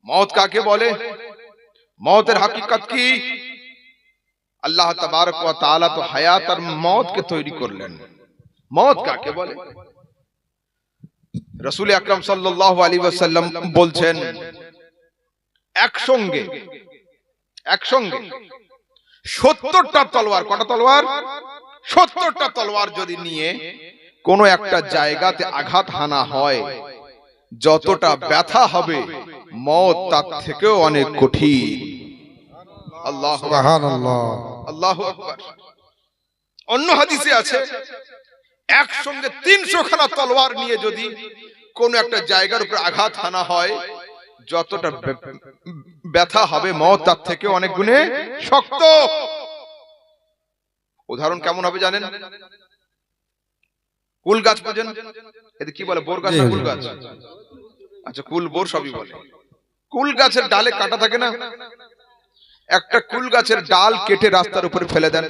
मौत काके बोले, मौतेर हकीकत की আল্লাহ তাবারক ওয়া তাআলা তো হায়াত আর মওতকে তৈরি করলেন। মওত কাকে বলে? রাসূল আকরাম সাল্লাল্লাহু আলাইহি ওয়াসাল্লাম বলছেন, একসঙ্গে 70টা তলোয়ার, কটা তলোয়ার? 70টা তলোয়ার যদি নিয়ে কোন একটা জায়গাতে আঘাত হানা হয়, যতটা ব্যথা হবে মওত তার থেকেও অনেক কঠিন। আল্লাহ সুবহানাল্লাহ, আল্লাহু আকবার। অন্য হাদিসে আছে, একসঙ্গে 300 খানা তলোয়ার নিয়ে যদি কোন একটা জায়গার উপর আঘাত হানা হয়, যতটা ব্যথা হবে মওত তার থেকে অনেক গুণে শক্ত। উদাহরণ কেমন হবে জানেন? কুল গাছ বোঝেন? এতে কি বলে, বোর গাছ না কুল গাছ? আচ্ছা, কুল বোর সবই বলে। কুল গাছের ডালে কাটা থাকে না? একটা কুল গাছের ডাল কেটে রাস্তার উপরে ফেলে দেন,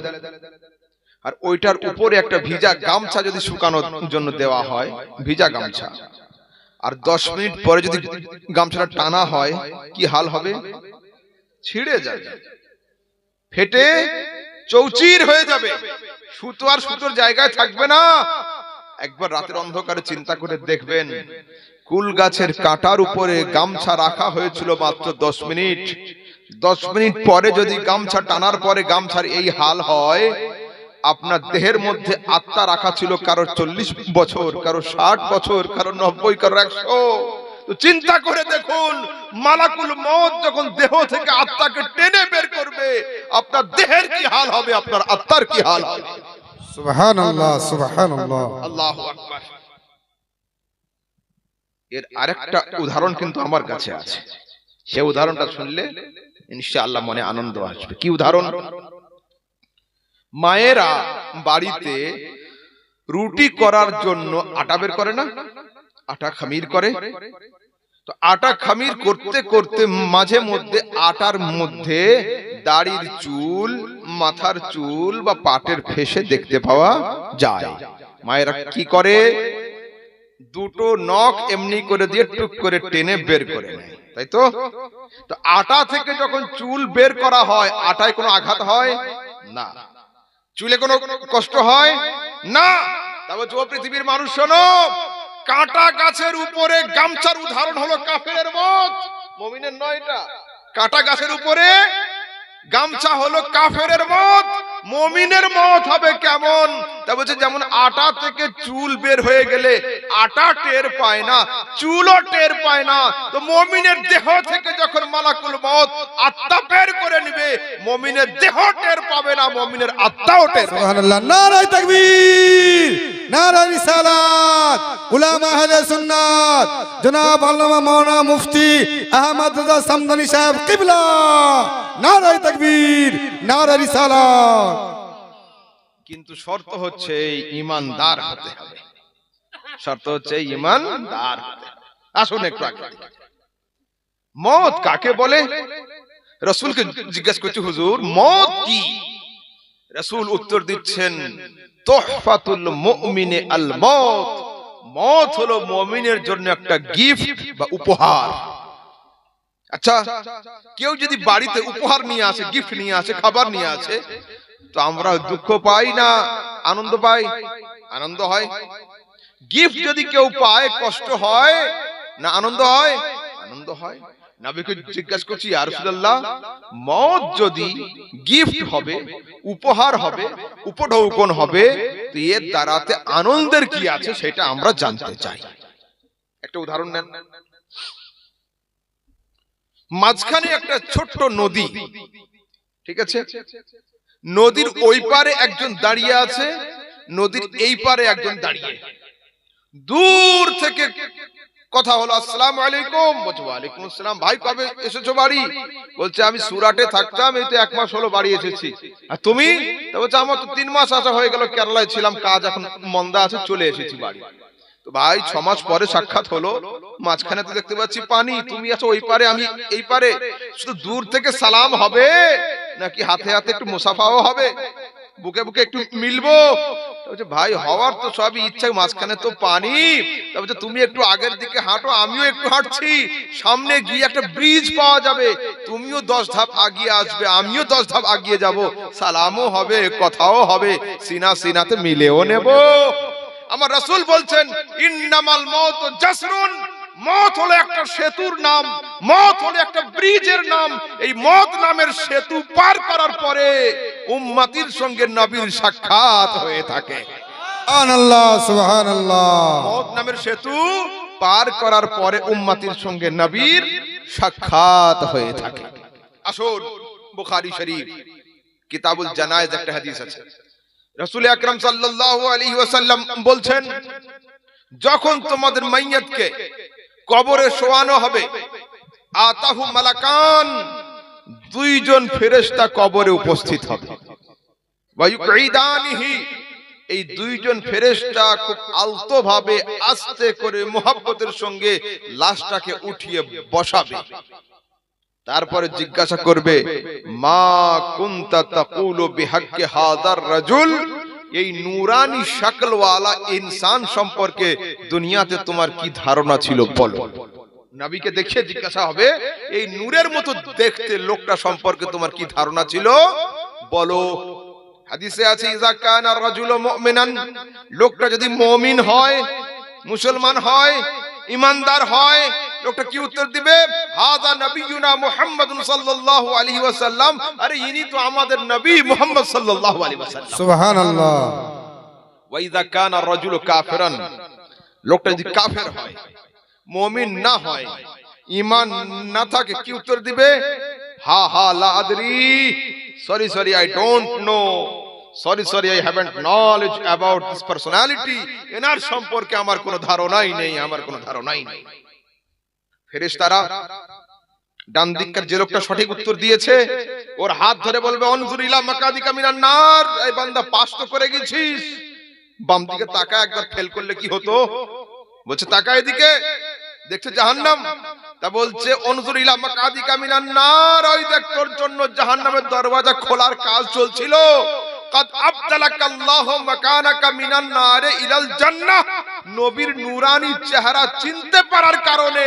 আর ওইটার উপরে একটা ভিজা গামছা যদি শুকানোর জন্য দেওয়া হয়, ভিজা গামছা, আর 10 মিনিট পরে যদি গামছাটা টানা হয়, কি হাল হবে? ছিঁড়ে যাবে, ফেটে চৌচির হয়ে যাবে, সুতো আর সুতোর জায়গায় থাকবে না। একবার রাতের অন্ধকারে চিন্তা করে দেখবেন, কুল গাছের কাঁটার উপরে গামছা রাখা হয়েছিল মাত্র 10 মিনিট। 10 মিনিট পরে যদি গামছা টানার পরে গামছার এই হাল হয়, আপনার দেহের মধ্যে আত্মা রাখা ছিল কারো 40 বছর, কারো 60 বছর, কারো 90, কারো 100। তো চিন্তা করে দেখুন, মালাকুল মওত যখন দেহ থেকে আত্মাকে টেনে বের করবে, আপনার দেহের কি হাল হবে, আপনার আত্মার কি হাল হবে? সুবহানাল্লাহ, সুবহানাল্লাহ, আল্লাহু আকবার। এর আরেকটা উদাহরণ কিন্তু আমার কাছে আছে, সেই উদাহরণটা শুনলে ইনশাআল্লাহ মনে আনন্দ আসবে। কি উদাহরণ? মায়েরা বাড়িতে রুটি করার জন্য আটা বের করে না, আটা খামির করে। তো আটা খামির করতে করতে মাঝে মধ্যে আটার মধ্যে দাড়ির চুল, মাথার চুল বা পাটের ফেসে দেখতে পাওয়া যায়। মায়েরা কি করে? দুটো নখ এমনি করে দিয়ে টুক করে টেনে বের করে নেয়, তাই তো? তো আটা থেকে যখন চুল বের করা হয়, আটায় কোনো আঘাত হয় না, চুলে কোনো কষ্ট হয় না। তবে যো পৃথিবীর মানুষ শোনো, কাঁটা গাছের উপরে গামছার উদাহরণ হলো কাফেরের মওত, মুমিনের নয়। এটা কাঁটা গাছের উপরে গামছা হলো কাফেরের মওত। মুমিনের মওত হবে কেমন? তা বলছে, যেমন আটা থেকে চুল বের হয়ে গেলে আটা টের পায় না, চুলও টের পায় না, তো মুমিনের দেহ থেকে যখন মালাকুল মওত আত্মা বের করে নেবে, মুমিনের দেহ টের পাবে না, মুমিনের আত্মাও টের পাবে। সুবহানাল্লাহ, নারায়ে তাকবীর, নারায়ে রিসালাত। উলামা আহলে সুন্নাত জনাব আল্লামা মাওলানা মুফতি আহমদ রজা সামদানি সাহেব কিবলা, নারায়ে তাকবীর, নারায়ে রিসালাত। কিন্তু শর্ত হচ্ছে ঈমানদার হতে হবে, শর্ত হচ্ছে ঈমানদার হতে হবে। আসুন একটু আগে, মওত কাকে বলে? রাসূলকে জিজ্ঞাসা করছে, হুজুর মওত কি? রাসূল উত্তর দিচ্ছেন, তুহফাতুল মুমিনে আল মওত। মওত হলো মুমিনের জন্য একটা গিফট বা উপহার। আচ্ছা, কেউ যদি বাড়িতে উপহার নিয়ে আসে, গিফট নিয়ে আসে, খাবার নিয়ে আসে, তো আমরা দুঃখ পাই না আনন্দ পাই? আনন্দ হয়। গিফট যদি কেউ পায়, কষ্ট হয় না আনন্দ হয়? আনন্দ হয়। নবীকে জিজ্ঞাসা করছি, ইয়া রাসূলুল্লাহ, মওত যদি গিফট হবে, উপহার হবে, উপঢৌকন হবে, তো এর দ্বারাতে আনন্দের কি আছে সেটা আমরা জানতে চাই। একটা উদাহরণ নেন। মাঝখানে একটা ছোট্ট নদী, ঠিক আছে? নদীর ওই পারে একজন দাঁড়িয়ে আছে, নদীর এই পারে একজন দাঁড়িয়ে। দূর থেকে কথা হলো, আসসালামু আলাইকুম। বলছে, ওয়ালাইকুম আসসালাম। ভাই কবে এসেছো বাড়ি? বলছে, আমি সুরাটে থাকতাম, এই তো 1 মাস হলো বাড়ি এসেছি। আর তুমি? বলছে, আমার তো 3 মাস আসা হয়ে গেল, কেরালায় ছিলাম, কাজ এখন মন্দা আছে, চলে এসেছি বাড়ি। তো ভাই 6 মাস পরে সাক্ষাৎ হলো, মাঝখানে তো দেখতে পাচ্ছি পানি, তুমি আছো ওই পারে, আমি এই পারে, শুধু দূর থেকে সালাম হবে নাকি হাতে হাতে একটু মুসাফাও হবে, বুকে বুকে একটু মিলবো? বলছে ভাই হওয়ার তো সবই ইচ্ছা, মাঝখানে তো পানি। বলছে তুমি একটু আগের দিকে হাঁটো, আমিও একটু হাঁটছি, সামনে গিয়ে একটা ব্রিজ পাওয়া যাবে, তুমিও 10 ধাপ আগিয়ে আসবে, আমিও 10 ধাপ আগিয়ে যাব, সালামও হবে, কথাও হবে, সিনা সিনাতে মিলেও নেব। আমার রাসূল বলছেন ইন্নামাল মাউতু জাসরুন, মত হলো একটা সেতুর নাম, মত হলো একটা ব্রিজের নাম। এই মত নামের সেতু পার করার পরে উম্মতির সঙ্গে নবীর সাক্ষাৎ হয়ে থাকে। সুবহানাল্লাহ, সুবহানাল্লাহ। মত নামের সেতু পার করার পরে উম্মতির সঙ্গে নবীর সাক্ষাৎ হয়ে থাকে। আসুন বুখারী শরীফ কিতাবুল জানায়েজ একটা হাদিস আছে। রাসূল আকরাম সাল্লাল্লাহু আলাইহি ওয়াসাল্লাম বলছেন, যখন তোমাদের মাইয়াতকে কবরে শোয়ানো হবে, আতাহু মালাকান, দুইজন ফেরেশতা কবরে উপস্থিত হবে, ওয়ায়ুকঈদানিহি, এই দুইজন ফেরেশতা খুব আলতো ভাবে আস্তে করে মুহাব্বতের সঙ্গে লাশটাকে উঠিয়ে বসাবে। তারপরে জিজ্ঞাসা করবে, মা কুনতা তাকুলু বিহাক্কি হাযার রাজুল, এই নূরানি শাকলওয়ালা ইনসান সম্পর্কে দুনিয়াতে তোমার কি ধারণা ছিল বলো। নবীকে দেখে জিজ্ঞাসা হবে, এই নূরের মতো দেখতে লোকটা সম্পর্কে তোমার কি ধারণা ছিল বলো। হাদিসে আছে ইযা কানা রাজুলু মুমিনান, লোকটা যদি মুমিন হয়, মুসলমান হয়, ঈমানদার হয়, লোকটা কি উত্তর দিবে, হাযা নবিয়ুনা মুহাম্মাদুন সাল্লাল্লাহু আলাইহি ওয়াসাল্লাম, আরে ইনি তো আমাদের নবী মুহাম্মদ সাল্লাল্লাহু আলাইহি ওয়াসাল্লাম। সুবহানাল্লাহ। ওয়া ইযা কানা রাজুলু কাফিরান, লোকটা যদি কাফের হয়, মুমিন না হয়, ঈমান না থাকে, কি উত্তর দিবে, হা হা লা আদরি, sorry I don't know, sorry I haven't knowledge about this personality, এনার সম্পর্কে আমার কোনো ধারণাই নেই, আমার কোনো ধারণাই নেই। ফেরেশতারা ডান দিককার যে লোকটা সঠিক উত্তর দিয়েছে ওর হাত ধরে বলবে, অনজুর ইলা মাকাদিকা মিনান নার, এই বান্দা পাস তো করে গেছিস, বাম দিকে তাকা, একবার ফেল করলে কি হতো, বলছে তাকা এদিকে, দেখছে জাহান্নাম, তা বলছে অনজুর ইলা মাকাদিকা মিনান নার, ওই দেখ তোর জন্য জাহান্নামের দরওয়াজা খোলার কাজ চলছিল, কাদ আবদালাকাল্লাহু মাকানাকা মিনান নারে ইলাল জান্নাহ, নবীর নূরানি চেহারা চিনতে পারার কারণে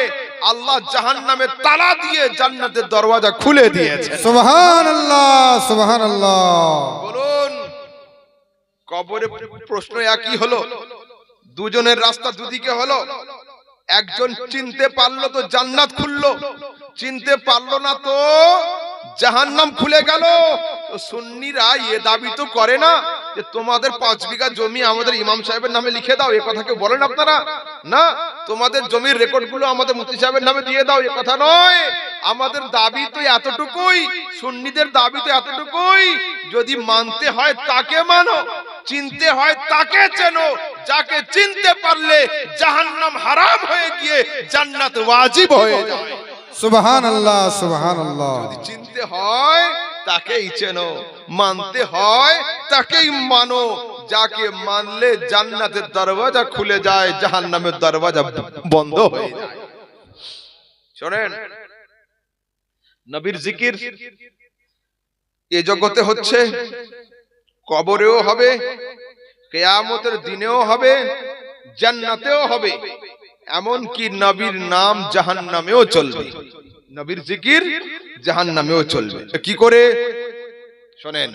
আল্লাহ জাহান্নামে তালা দিয়ে জান্নাতের দরওয়াজা খুলে দিয়েছে। সুবহানাল্লাহ, সুবহানাল্লাহ। বলুন, কবরে প্রশ্ন একই হলো, দুজনের রাস্তা দুদিকে হলো, একজন চিনতে পারলো তো জান্নাত খুললো, চিনতে পারলো না তো জাহান্নাম খুলে গেল। তো সুন্নিরা এ দাবি তো করে না যে তোমাদের 5 বিঘা জমি আমাদের ইমাম সাহেবের নামে লিখে দাও, এ কথা কেউ বলেন আপনারা? না, তোমাদের জমির রেকর্ডগুলো আমাদের মুফতি সাহেবের নামে দিয়ে দাও, এ কথা নয়। আমাদের দাবি তো এতটুকুই, সুন্নিদের দাবি তো এতটুকুই, যদি মানতে হয় তাকে মানো, চিনতে হয় তাকে চেনো, যাকে চিনতে পারলে জাহান্নাম হারাম হয়ে গিয়ে জান্নাত ওয়াজিব হয়ে যায়। সুবহানাল্লাহ, সুবহানাল্লাহ। যদি চিনতে হয় তাকেই চেনো, মানতে হয় তাকেই মানো, যাকে মানলে জান্নাতের দরওয়াজা খুলে যায়, জাহান্নামের দরওয়াজা বন্ধ হয়ে যায়। শুনেন, নবীর জিকির এ জগতে হচ্ছে, কবরেও হবে, কিয়ামতের দিনেও হবে, জান্নাতেও হবে, এমনকি নবীর নাম জাহান্নামেও চলবে, নবীর জিকির জাহান্নামেও চলবে। কি করে শুনেন,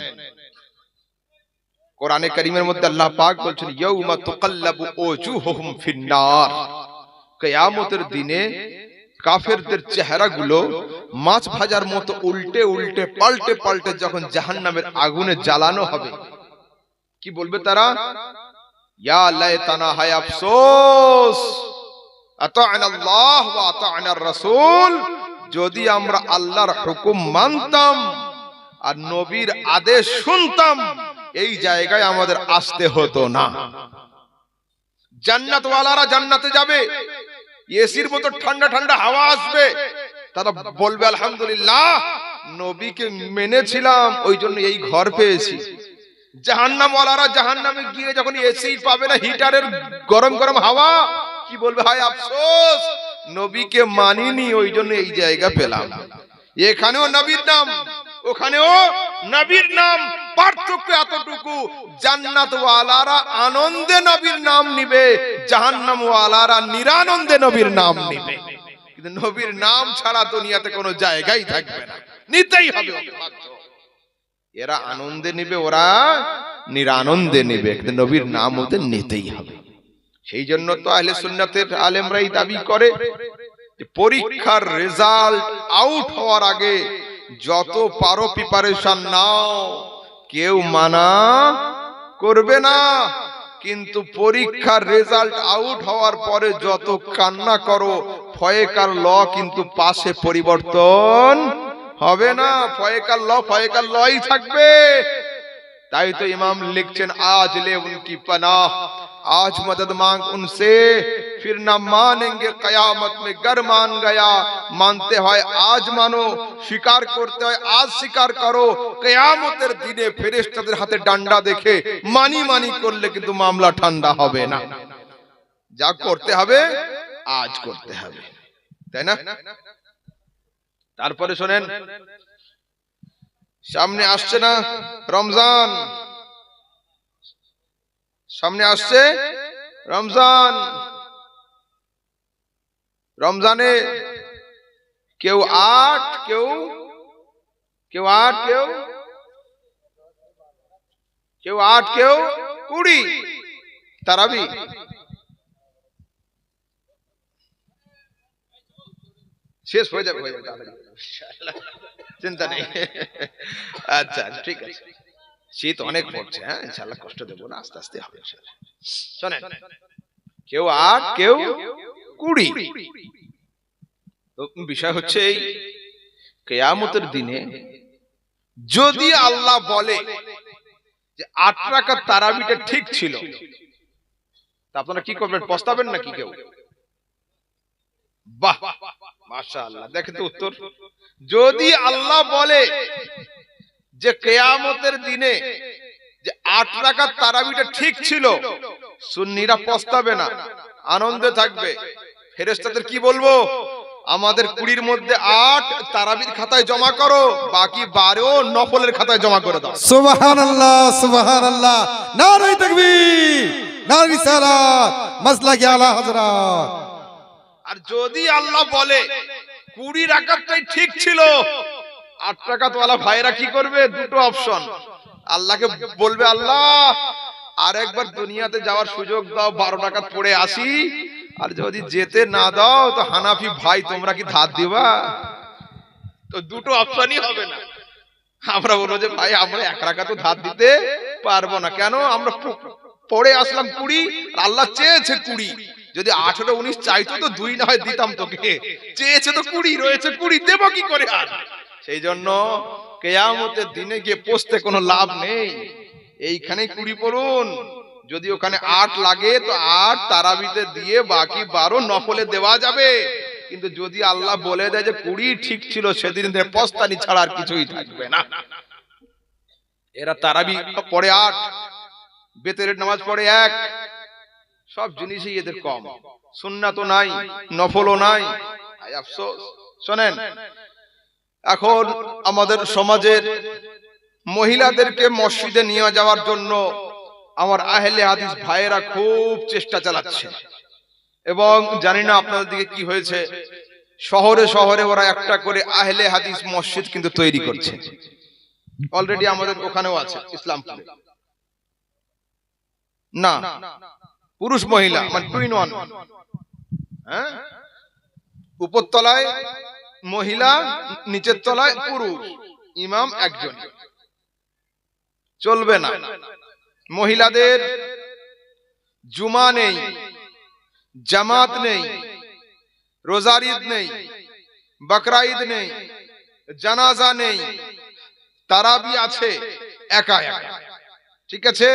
কোরআনে কারীমের মধ্যে আল্লাহ পাক বলছেন, ইয়াউমা তুকাল্লাবু ওজুহুহুম ফিন্নার, কিয়ামতের দিনে কাফেরদের চেহারাগুলো মাছ ভাজার মতো উল্টে উল্টে পাল্টে পাল্টে যখন জাহান্নামের আগুনে জ্বালানো হবে, কি বলবে তারা, ইয়া লাইতানা, হায় আফসোস, আতা'না আল্লাহ ওয়া আতা'না রাসূল, যদি আমরা আল্লাহর হুকুম মানতাম আর নবীর আদেশ শুনতাম, এই জায়গায় আমাদের আসতে হতো না। জান্নাতওয়ালারা জান্নাতে যাবে, এসির মতো ঠান্ডা ঠান্ডা হাওয়া আসবে, তারা বলবে আলহামদুলিল্লাহ, নবীকে মেনেছিলাম ওই জন্য এই ঘর পেয়েছি। জাহান্নামওয়ালারা জাহান্নামে গিয়ে যখন এসি পাবে না, হিটারের গরম গরম হাওয়া, কি বলবে, হায় আফসোস, নবীকে মানিনি ওই জন্য এই জায়গা পেলাম। এখানেও নবীর নাম, ওখানেও নবীর নাম, পার্থক্য এতটুকু, জান্নাত ওয়ালারা আনন্দে নবীর নাম নিবে, জাহান্নাম ওয়ালারা নিরানন্দে নবীর নাম নিবে। কিন্তু নবীর নাম ছাড়া দুনিয়াতে কোনো জায়গাই থাকবে না, নিতেই হবে। এরা আনন্দে নিবে, ওরা নিরানন্দে নিবে, কিন্তু নবীর নাম ওদের নিতেই হবে। সেই জন্য তো আহলে সুন্নাতের আলেমরাই দাবি করে যে পরীক্ষার রেজাল্ট আউট হওয়ার আগে যত পারো প্রিপারেশন নাও, কেউ মানা করবে না। কিন্তু পরীক্ষার রেজাল্ট আউট হওয়ার পরে যত কান্না করো, ফয়েকার ল কিন্তু পাশে পরিবর্তন হবে না। ফয়েকার লই থাকবে। তাই তো ইমাম লিখছেন, আজ ले उनकी पनाह, आज मदद मांग उनसे, फिर ना मानेंगे कयामत में गर मान गया। मानते হয় আজ মানো, স্বীকার করতে হয় আজ স্বীকার করো। কিয়ামতের দিনে ফেরেশতাদের হাতে ডান্ডা দেখে মানি করলে কিন্তু মামলা ঠান্ডা হবে না। যা করতে হবে আজ করতে হবে, তাই না? তারপরে শুনেন, সামনে আসছে না রমজান, সামনে আসছে রমজান। রমজানে কেউ 8, কেউ 8, কেউ 8, কেউ 20 তারাবি। শেষ হয়ে যাবে, চিন্তা নেই। আচ্ছা ঠিক আছে, শীত অনেক পড়ছে, হ্যাঁ ইনশাআল্লাহ কষ্ট দেব না, আস্তে আস্তে হবে ইনশাআল্লাহ। শুনেন, কেউ 8, কেউ 20। তো বিষয় হচ্ছে এই কিয়ামতের দিনে যদি আল্লাহ বলে যে 8 রাকাত তারাবিটা ঠিক ছিল, তা আপনারা কি করবেন? পস্তাবেন নাকি কেউ? বাহ মাশাআল্লাহ, দেখেন তো উত্তর। যদি আল্লাহ বলে যে কিয়ামতের দিনে যে 8 রাকাত তারাবিটা ঠিক ছিল, সুন্নিরা পস্তাবে না, আনন্দে থাকবে। ফেরেশতাদের কি বলবো? আমাদের 20-র মধ্যে 8 তারাবির খাতায় জমা করো, বাকি 12 নফলের খাতায় জমা করে দাও। সুবহানাল্লাহ, সুবহানাল্লাহ, নারে তাকবীর, নারে রিসালাত, মাসলাকি আলা হযরত। আর যদি আল্লাহ বলে 20 রাকাতটাই ঠিক ছিল, 8 রাকাত ওয়ালা ভাইরা কি করবে? দুটো অপশন। আল্লাহকে বলবে, আল্লাহ আর একবার দুনিয়াতে যাওয়ার সুযোগ দাও, 12 রাকাত পড়ে আসি। আর যদি যেতে না দাও তো হানাফি ভাই তোমরা কি ধার দিবা? তো দুটো অপশনই হবে না। আমরা বলবো যে ভাই আমরা 1 রাকাতও ধার দিতে পারবো না। কেন? আমরা পড়ে আসলাম 20, আর আল্লাহ চেয়েছে 20। যদি 18, 19 চাইতো তো 2 না হয় দিতাম তোকে, চেয়েছে তো 20, রয়েছে 20, দেব কি করে? আর সেই জন্য কিয়ামতের দিনে গিয়ে পৌঁছতে কোনো লাভ নেই। এইখানেই 20 পড়ুন, যদি ওখানে 8 লাগে তো 8 তারাবিতে দিয়ে বাকি 12 নফলে দেওয়া যাবে। কিন্তু যদি আল্লাহ বলে দেয় যে 20 ঠিক ছিল, সেদিন থেকে পস্তানি ছাড়া আর কিছুই থাকবে না। এরা তারাবি পড়ে 8, বেতের নামাজ পড়ে 1, সব জিনিসই এদের কম। সুন্নাতও নাই, নফলও নাই, আফসোস। শোনেন, এখন আমাদের সমাজের মহিলাদেরকে মসজিদে নিয়ে যাওয়ার জন্য আমার আহলে হাদিস ভাইয়েরা খুব চেষ্টা চালাচ্ছে। এবং জানি না আপনাদের দিকে কি হয়েছে, শহরে শহরে ওরা একটা করে আহলে হাদিস মসজিদ কিন্তু তৈরি করছে। অলরেডি আমাদের ওখানেও আছে, ইসলামপুরে। না, পুরুষ মহিলা মানে 2 in 1। হ্যাঁ, উপরতলায় মহিলা, নিচের তলায় পুরুষ, ইমাম একজন। চলবে না। মহিলাদের জুমা নেই, জামাত নেই, রোজার ঈদ নেই, বকরা ঈদ নেই, জানাজা নেই, তারাবি আছে একা একা। ঠিক আছে?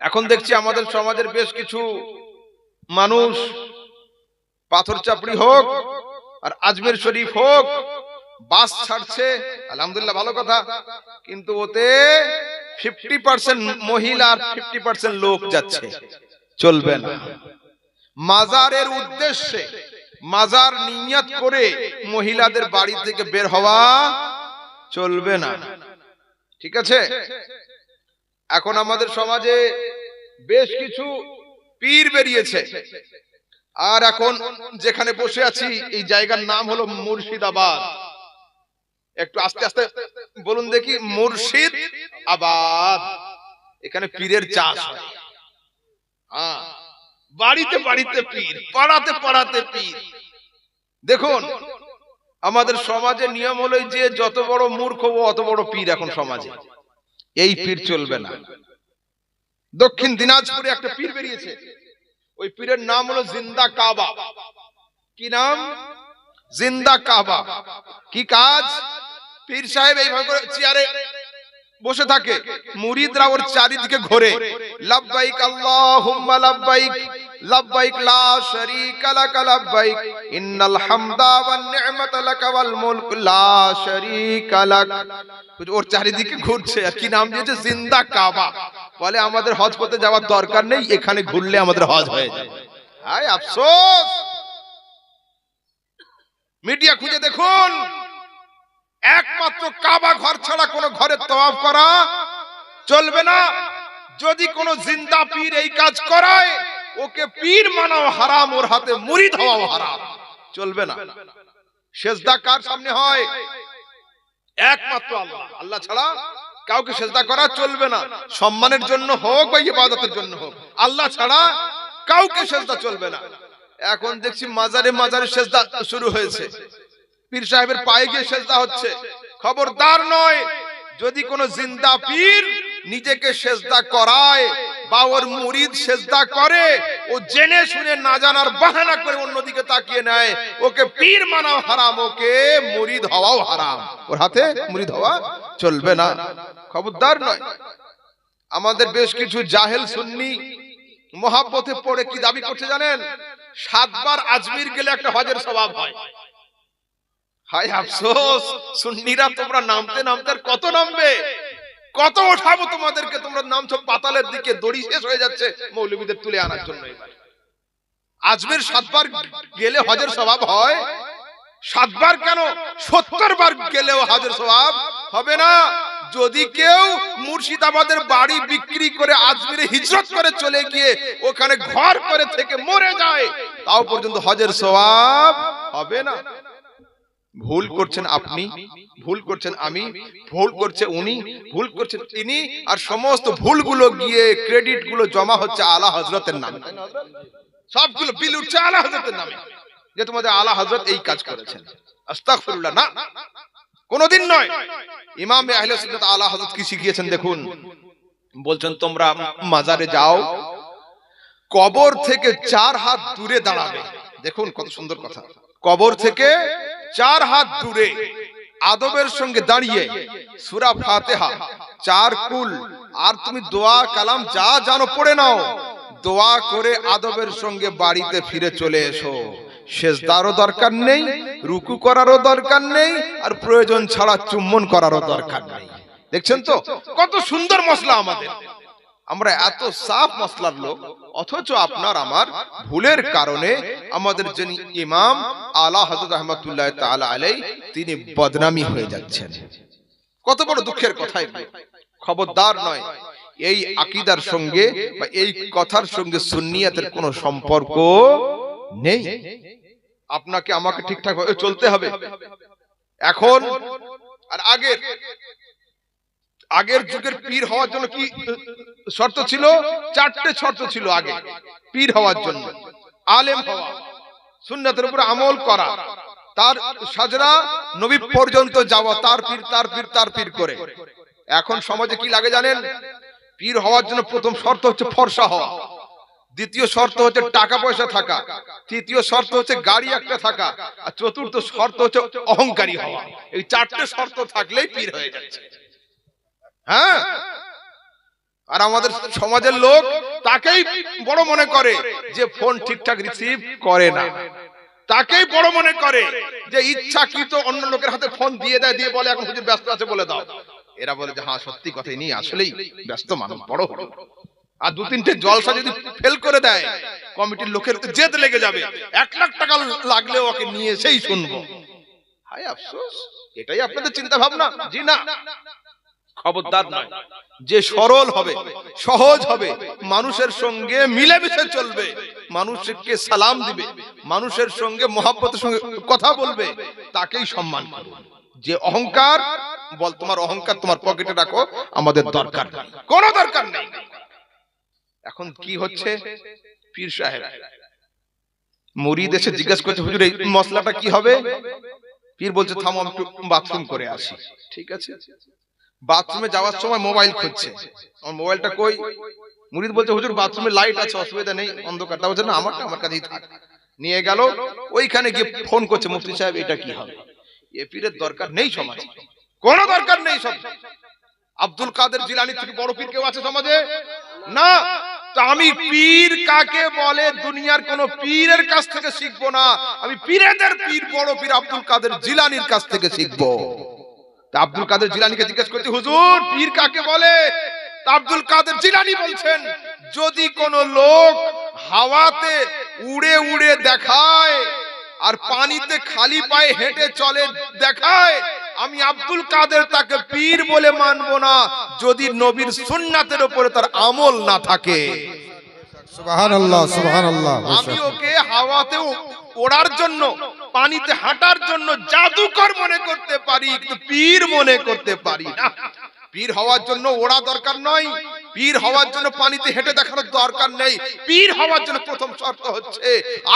এখন দেখছি আমাদের সমাজের বেশ কিছু মানুষ পাথর চাপড়ি হোক আর আজমের শরীফ হোক বাস ছাড়ছে, আলহামদুলিল্লাহ ভালো কথা, কিন্তু ওতে 50% মহিলা আর 50% লোক যাচ্ছে। চলবে না। মাজারের উদ্দেশ্যে, মাজার নিয়ত করে মহিলাদের বাড়ি থেকে বের হওয়া চলবে না। ঠিক আছে। এখন আমাদের সমাজে বেশ কিছু পীর বেরিয়েছে, আর এখন যেখানে বসে আছি এই জায়গার নাম হলো মুর্শিদাবাদ। একটু আস্তে আস্তে বলুন দেখি, মুর্শিদাবাদ। এখানে পীরের চাষ হয়। হ্যাঁ, বাড়িতে বাড়িতে পীর, পাড়াতে পাড়াতে পীর। দেখুন আমাদের সমাজে নিয়ম হলো যে যত বড় মূর্খ ও অত বড় পীর। এখন সমাজে এই পীর চলবে না। দক্ষিণ দিনাজপুরে একটা পীর বেরিয়েছে, ওই পীরের নাম হলো জিন্দা কাবা। কি নাম? জিন্দা কাবা। কি কাজ? পীর সাহেব এইভাবে করে চেয়ারে বসে থাকে, মুরিদরা ওর চারিদিকে ঘোরে, লাব্বাইক আল্লাহুম্মা লাব্বাইক, লাব্বাইক লা শারীকা লাক লাব্বাইক, ইন্নাল হামদা ওয়ান নি'মাতা লাক ওয়াল মুলক লা শারীকা লাক। ওর চারিদিকে ঘুরছে। কি নাম দিয়েছে? জিন্দা কাবা। বলে আমাদের হজ করতে যাওয়ার দরকার নেই, এখানে ঘুরলে আমাদের হজ হয়ে যাবে। হায় আফসোস। মিডিয়া খুঁজে দেখুন, একমাত্র কাবা ঘর ছাড়া কোন ঘরে তওয়াফ করা চলবে না। যদি কোন জিন্দা পীর এই কাজ করায়, ওকে পীর মানাও হারাম, ওর হাতে মুরিদ হওয়াও হারাম। চলবে না। সেজদা কার সামনে হয়? একমাত্র আল্লাহ। আল্লাহ ছাড়া কাউকে সেজদা করা চলবে না। সম্মানের জন্য হোক বা ইবাদতের জন্য হোক, আল্লাহ ছাড়া কাউকে সেজদা চলবে না। এখন দেখছি মাজারে মাজারে সেজদা শুরু হয়েছে, পীর সাহেবের পায়ে গিয়ে সেজদা হচ্ছে। খবরদার নয়, যদি কোন জিন্দা পীর নিজেকে সেজদা করায় বা ওর মুরিদ সেজদা করে, ও জেনে শুনে না জানার বাহানা করে অন্যদিকে তাকিয়ে নেয়, ওকে পীর মানাও হারাম, ওকে মুরিদ হওয়াও হারাম। ওর হাতে মুরিদ হওয়া চলবে না। খবরদার নয়। আমাদের বেশ কিছু জাহেল সুন্নি মহাব্বতে পড়ে কি দাবি করছে জানেন? 7 বার আজমির গেলে একটা হজের সওয়াব হয়। হায় আফসোস, সুন্নিরা তোমরা নামতে নামতে কত নামবে, কত ওঠাবো তোমাদেরকে। তোমরা নামছো পাতালের দিকে, দড়ি শেষ হয়ে যাচ্ছে মৌলবীদের তুলে আনার জন্য। এবার আজমির 7 বার গেলে হজের সওয়াব হয়? 7 বার কেন, 70 বার গেলেও হজের সওয়াব হবে না। যদি কেউ মুর্শিদাবাদের বাড়ি বিক্রি করে আজমিরে হিজরত করে চলে গিয়ে ওখানে ঘর করে থেকে মরে যায়, তাও পর্যন্ত হজের সওয়াব হবে না। ভুল করছেন আপনি, ভুল করছেন আমি, ভুল করছে উনি, ভুল করছেন তিনি, আর সমস্ত ভুলগুলো গিয়ে ক্রেডিট গুলো জমা হচ্ছে আলা হযরতের নামে। সবগুলো বিল উঠছে আলা হযরতের নামে, যে তোমাদের আলা হযরত এই কাজ করেছেন। আস্তাগফিরুল্লাহ। না, কোনদিন নয়। ইমাম আহলে সুন্নাত আলা হযরত কি শিখিয়েছেন দেখুন। বলছেন তোমরা মাজারে যাও, কবর থেকে 4 হাত দূরে দাঁড়াবে। দেখুন কত সুন্দর কথা। কবর থেকে 4 হাত দূরে আদবের সঙ্গে দাঁড়িয়ে সূরা ফাতিহা 4 কুল আর তুমি দোয়া কালাম যা জানো পড়ে নাও। দোয়া করে আদবের সঙ্গে বাড়িতে ফিরে চলে এসো। সেজদারও দরকার নেই, রুকু করারও দরকার নেই, আর প্রয়োজন ছাড়া চুম্বন করারও দরকার নেই। দেখছেন তো কত সুন্দর মসলা আমাদের। আমরা এত সাফ মসলার লোক, অথচ আপনার আমার ভুলের কারণে আমাদের যিনি ইমাম আলা হযরত রাহমাতুল্লাহ তাআলা আলাইহি, তিনি বদনামী হয়ে যাচ্ছেন। কত বড় দুঃখের কথা এগুলো। খবরদার নয়, এই আকীদার সঙ্গে বা এই কথার সঙ্গে সুন্নিয়াতের কোনো সম্পর্ক নেই। আপনাকে আমাকে ঠিকঠাক ভাবে চলতে হবে। এখন আর আগের যুগের পীর হওয়ার জন্য কি শর্ত ছিল? 4টে শর্ত ছিল আগে পীর হওয়ার জন্য। আলেম হওয়া, সুন্নাতের উপর আমল করা, তার সাজরা নবী পর্যন্ত যাওয়া, তার পীর তার পীর তার পীর করে। এখন সমাজে কি লাগে জানেন? পীর হওয়ার জন্য প্রথম শর্ত হচ্ছে ফর্সা হওয়া, দ্বিতীয় শর্ত হচ্ছে টাকা পয়সা থাকা, তৃতীয় শর্ত হচ্ছে গাড়ি একটা থাকা, আর চতুর্থ শর্ত হচ্ছে অহংকারী হওয়া। এই 4টে শর্ত থাকলেই পীর হয়ে যাচ্ছে। হ্যাঁ, আর আমাদের সমাজের লোক তাকেই বড় মনে করে যে ফোন ঠিকঠাক রিসিভ করে না, তাকেই বড় মনে করে যে ইচ্ছাকৃত অন্য লোকের হাতে ফোন দিয়ে দেয়, দিয়ে বলে এখন হুজুর ব্যস্ত আছে বলে দাও। এরা বলে যে হ্যাঁ সত্যি কথাই নেই, আসলেই ব্যস্ত মানুষ, বড় হলো। আর 2-3টে জলসা যদি ফেল করে দেয়, কমিটির লোকের জেদ লেগে যাবে, 1 লাখ টাকা লাগলেও ওকে নিয়ে সেই শুনবো। হায় আফসোস, এটাই আপনাদের চিন্তা ভাবনা? জি না, খবরদার নয়। যে সরল হবে, সহজ হবে, মানুষের সঙ্গে মিলেমিশে চলবে, মানুষকে সালাম দিবে, মানুষের সঙ্গে মহব্বতের সঙ্গে কথা বলবে, তাকেই সম্মান করবে। যে অহংকার, বল তোমার অহংকার তোমার পকেটে রাখো, আমাদের দরকার নেই, কোনো দরকার নেই। এখন কি হচ্ছে, পীর সাহেব মুরিদ এসে জিজ্ঞাসা করছে, হুজুর এই মশলাটা কি হবে? পীর বলছে থামো আমি একটু বাথরুম করে আসি। ঠিক আছে, বাথরুমে যাওয়ার সময় মোবাইল খুঁজছে, আমার মোবাইলটা কই? মুরিদ বলছে হুজুর বাথরুমে লাইট আছে, অসুবিধা নেই, অন্ধকার। তা বলছে না, আমারটা আমার কাছেই থাক। নিয়ে গেল, ওইখানে গিয়ে ফোন করছে, মুফতি সাহেব এটা কি হবে? এ পীরের দরকার নেই সমাজে, কোনো দরকার নেই। সব আব্দুল কাদের জিলানী থেকে বড় পীর কেউ আছে সমাজে? না। তো আমি পীর কাকে বলে দুনিয়ার কোন পীরের কাছ থেকে শিখবো না, আমি পীরেদের পীর বড় পীর আব্দুল কাদের জিলানীর কাছ থেকে শিখবো। তা আব্দুল কাদের জিলানীকে জিজ্ঞেস করতে, হুজুর পীর কাকে বলে? তা আব্দুল কাদের জিলানী বলছেন, যদি কোন লোক হাওয়াতে উড়ে উড়ে দেখায় আর পানিতে খালি পায়ে হেঁটে চলে দেখায়, আমি আব্দুল কাদের তাকে পীর বলে মানবো না, যদি নবীর সুন্নাতের উপরে তার আমল না থাকে। সুবহানাল্লাহ, সুবহানাল্লাহ। আমি ওকে হাওয়াতে ওড়ার জন্য, পানিতে হাঁটার জন্য জাদুকর মনে করতে পারি, কিন্তু পীর মনে করতে পারি না। পীর হওয়ার জন্য ওড়া দরকার নয়, পীর হওয়ার জন্য পানিতে হেঁটে দেখানোর দরকার নেই। পীর হওয়ার জন্য প্রথম শর্ত হচ্ছে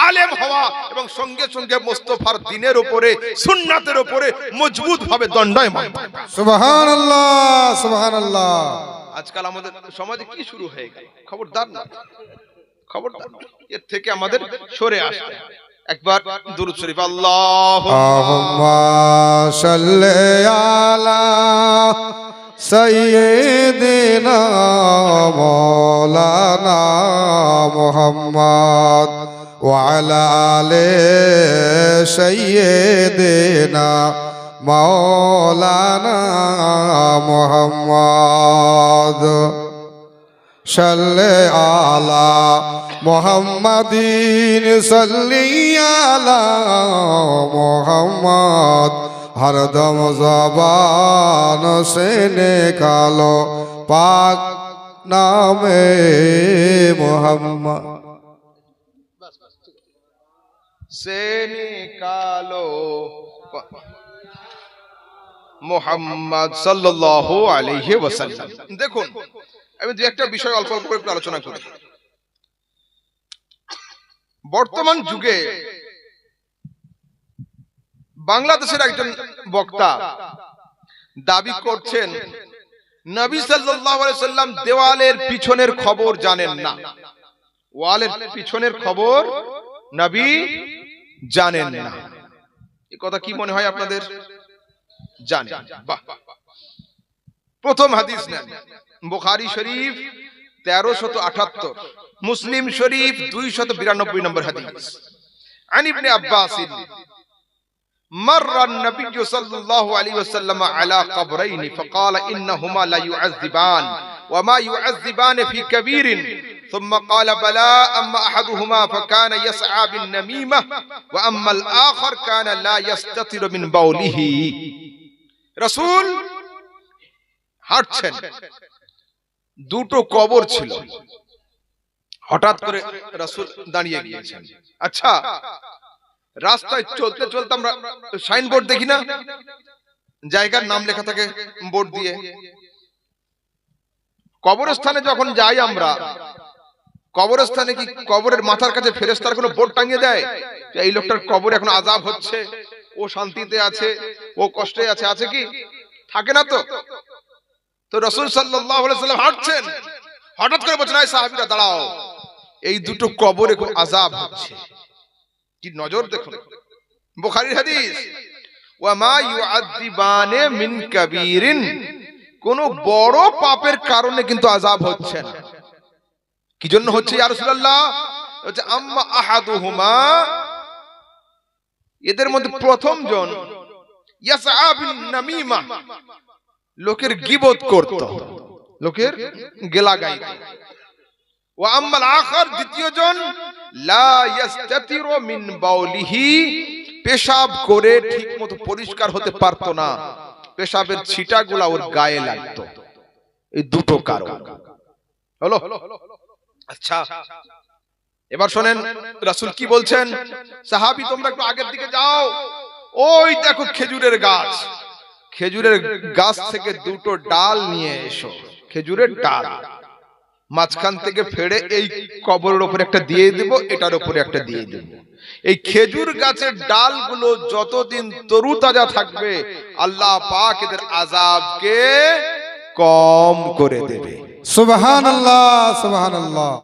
আলেম হওয়া, এবং সঙ্গে সঙ্গে মুস্তাফার দ্বীনের উপরে, সুন্নাতের উপরে মজবুত ভাবে দণ্ডায়মান। সুবহানাল্লাহ, সুবহানাল্লাহ। আজকাল আমাদের সমাজে কি শুরু হয়ে গেল, খবরদার না, খবরদার, এর থেকে আমাদের সরে আসতে হবে। একবার দুরূদ শরীফ আল্লাহুম্মা সাল্লি আলা সাইয়্যিদিনা মাওলানা মুহাম্মদ ওয়া আলা আলি সাইয়্যিদিনা মাওলানা মুহাম্মদ সাল্লি আলা মুহাম্মাদিন সাল্লি আলা মুহাম্মদ হরদম জবান সে নিকালো পাক নামে মুহাম্মদ সে নিকালো মুহাম্মদ সাল্লাল্লাহু আলাইহি ওয়াসাল্লাম। দেখুন, আমি দু একটা বিষয় অল্প অল্প করে আলোচনা করি। বর্তমান যুগে বাংলাদেশের একজন বক্তা দাবি করছেন নবী সাল্লাল্লাহু আলাইহি ওয়াসাল্লাম দেওয়ালের পিছনের খবর জানেন না, ওয়ালের পিছনের খবর নবী জানেন না। এই কথা কি মনে হয় আপনাদের? জানেন? বাহ। প্রথম হাদিস নেন, বুখারী শরীফ 1378, মুসলিম শরীফ 292 নম্বর হাদিস। আন ইবনে আব্বাস مر النبي صلى الله عليه وسلم على قبرين فقال إنهما لا يعذبان وما يعذبان في كبير ثم قال بلى أما أحدهما فكان يسعى بالنميمة وأما الآخر كان لا يستتر من بوله। رسول হাঁটছেন, দুটো কবর ছিল, হঠাৎ করে রাসূল দাঁড়িয়ে গিয়েছেন। আচ্ছা, রাস্তায় চলতে চলতে আমরা সাইনবোর্ড দেখি না, জায়গার নাম লেখা থাকে বোর্ড দিয়ে। কবরস্থানে যখন যাই আমরা, কবরস্থানে কি কবরের মাথার কাছে ফেরেশতার কোনো বোর্ড টাঙিয়ে দেয় যে এই লোকটার কবরে এখন আযাব হচ্ছে, ও শান্তিতে আছে, ও কষ্টে আছে? আছে কি? থাকে না তো। তো রাসূল সাল্লাল্লাহু আলাইহি ওয়াসাল্লাম হাঁটছেন, হঠাৎ করে বলছেন এই সাহাবীরা দাঁড়াও, এই দুটো কবরে খুব আযাব হচ্ছে। কি নজর দেখুন, বুখারীর হাদিস, ওয়া মা ইউআযিবানে মিন কাবীরিন, কোন বড় পাপের কারণে কিন্তু আযাব হচ্ছে না। কি জন্য হচ্ছে ইয়া রাসূলুল্লাহ? হচ্ছে আম্মা আহাদুহুমা, এদের মধ্যে প্রথম জন ইয়াসআ বিন নামিমা, লোকের গীবত করত, লোকের গেলা গাইত। ওয়া আম্মাল আখার, দ্বিতীয় জন লা ইয়াস্তাতিরু মিন বাউলিহি, পেশাব করে ঠিকমতো পরিষ্কার হতে পারতো না, পেশাবের ছিটাগুলা ওর গায়ে লাগতো। এই দুটো কারণ হলো। আচ্ছা, এবার শোনেন রাসূল কি বলছেন। সাহাবী তোমরা একটু আগের দিকে যাও, ওই দেখো খেজুরের গাছ, খেজুরের গাছ থেকে দুটো ডাল নিয়ে এসো, খেজুরের ডাল মাঝখান থেকে ফেড়ে এই কবরের উপরে একটা দিয়ে দেব, এটার উপরে একটা দিয়ে দেব। এই খেজুর গাছের ডালগুলো যতদিন তরুতাজা থাকবে আল্লাহ পাক এদের আযাবকে কম করে দেবে। সুবহানাল্লাহ, সুবহানাল্লাহ।